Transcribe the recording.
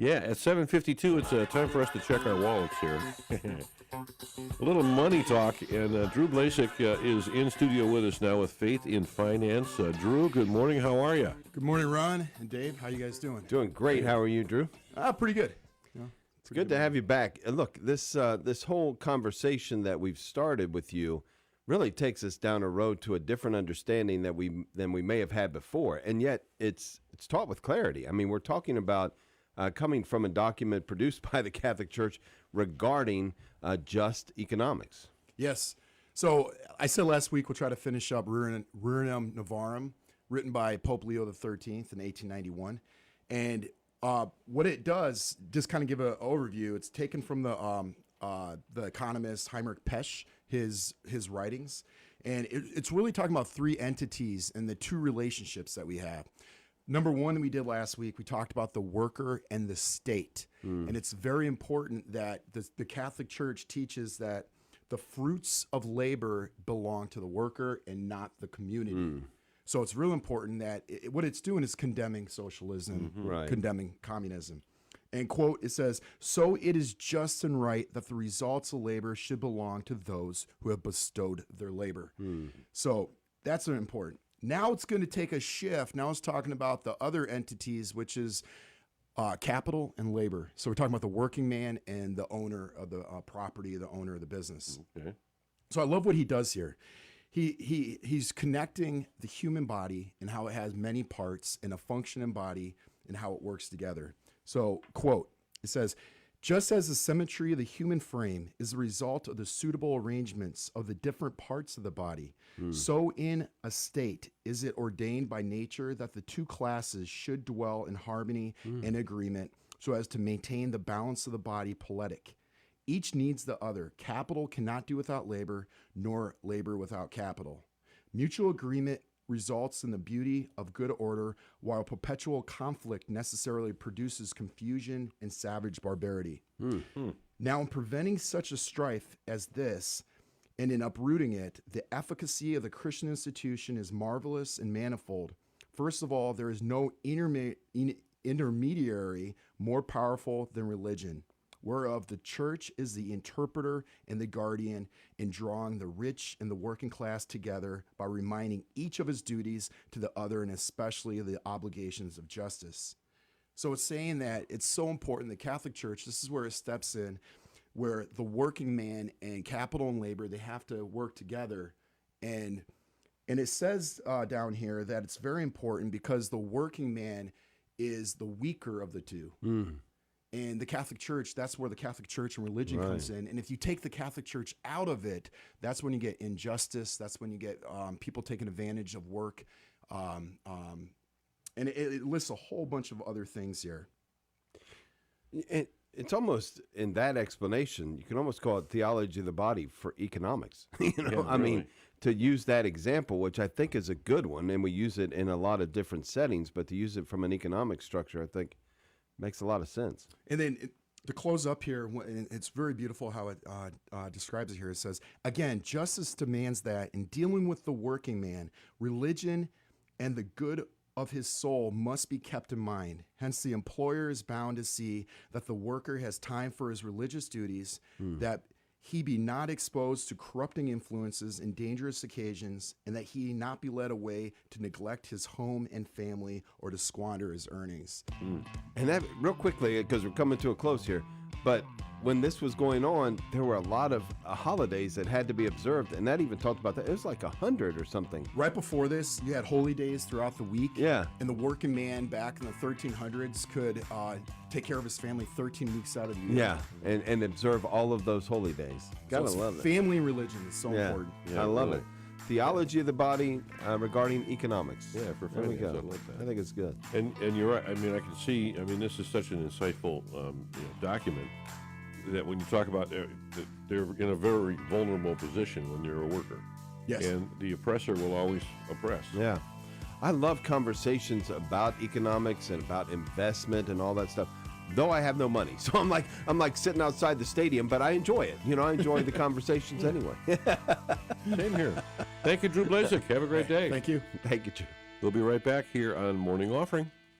Yeah, at 7:52, it's time for us to check our wallets here. A little money talk, and Drew Blazsik is in studio with us now with Faith in Finance. Drew, good morning. How are you? Good morning, Ron and Dave. How you guys doing? Doing great. How are you, Drew? Pretty good. It's good to have you back. Look, this whole conversation that we've started with you really takes us down a road to a different understanding than we may have had before, and yet it's taught with clarity. I mean, we're talking about coming from a document produced by the Catholic Church regarding just economics. Yes. So I said last week we'll try to finish up Rerum Novarum, written by Pope Leo XIII in 1891. And what it does, just kind of give an overview, it's taken from the economist Heinrich Pesch, his writings. And it's really talking about three entities and the two relationships that we have. Number one, we did last week, we talked about the worker and the state. And it's very important that the Catholic Church teaches that the fruits of labor belong to the worker and not the community. So it's real important that what it's doing is condemning socialism, condemning communism. And quote, it says, "So it is just and right that the results of labor should belong to those who have bestowed their labor." So that's important. Now it's going to take a shift. Now it's talking about the other entities, which is capital and labor. So we're talking about the working man and the owner of the property, the owner of the business. Okay. So I love what he does here. He's connecting the human body and how it has many parts and a functioning body and how it works together. So, quote, it says, "Just as the symmetry of the human frame is the result of the suitable arrangements of the different parts of the body, so in a state is it ordained by nature that the two classes should dwell in harmony and agreement so as to maintain the balance of the body poetic. Each needs the other. Capital cannot do without labor, nor labor without capital. Mutual agreement results in the beauty of good order, while perpetual conflict necessarily produces confusion and savage barbarity." Now, in preventing such a strife as this, and in uprooting it, the efficacy of the Christian institution is marvelous and manifold. First of all, there is no intermediary more powerful than religion, whereof the church is the interpreter and the guardian in drawing the rich and the working class together by reminding each of his duties to the other, and especially the obligations of justice. So it's saying that it's so important, the Catholic Church, this is where it steps in, where the working man and capital and labor, they have to work together. And it says down here that it's very important because the working man is the weaker of the two. And the Catholic Church, that's where the Catholic Church and religion comes in. And if you take the Catholic Church out of it, that's when you get injustice. That's when you get people taking advantage of work. And it lists a whole bunch of other things here. It's almost, in that explanation, you can almost call it theology of the body for economics. I mean, to use that example, which I think is a good one, and we use it in a lot of different settings, but to use it from an economic structure, I think makes a lot of sense. And then to close up here, and it's very beautiful how it describes it here. It says, again, justice demands that in dealing with the working man, religion and the good of his soul must be kept in mind. Hence, the employer is bound to see that the worker has time for his religious duties, that he be not exposed to corrupting influences and dangerous occasions, and that he not be led away to neglect his home and family or to squander his earnings. And that, real quickly, because we're coming to a close here, but when this was going on, there were a lot of holidays that had to be observed, and that even talked about that. It was like 100 or something. Right before this, you had holy days throughout the week. Yeah. And the working man back in the 1300s could take care of his family 13 weeks out of the year. Yeah, and observe all of those holy days. Gotta love it. Family and religion is so important. Yeah, I love it. Theology of the body regarding economics. Yeah, for There we finance, go. I like that. I think it's good. And you're right. I mean, I can see. I mean, this is such an insightful document that when you talk about that they're in a very vulnerable position when you're a worker. Yes. And the oppressor will always oppress. Yeah. I love conversations about economics and about investment and all that stuff. Though I have no money, so I'm like sitting outside the stadium, but I enjoy it. I enjoy the conversations anyway. Same here. Thank you, Drew Blazsik. Have a great day. Thank you. Thank you, Drew. We'll be right back here on Morning Offering.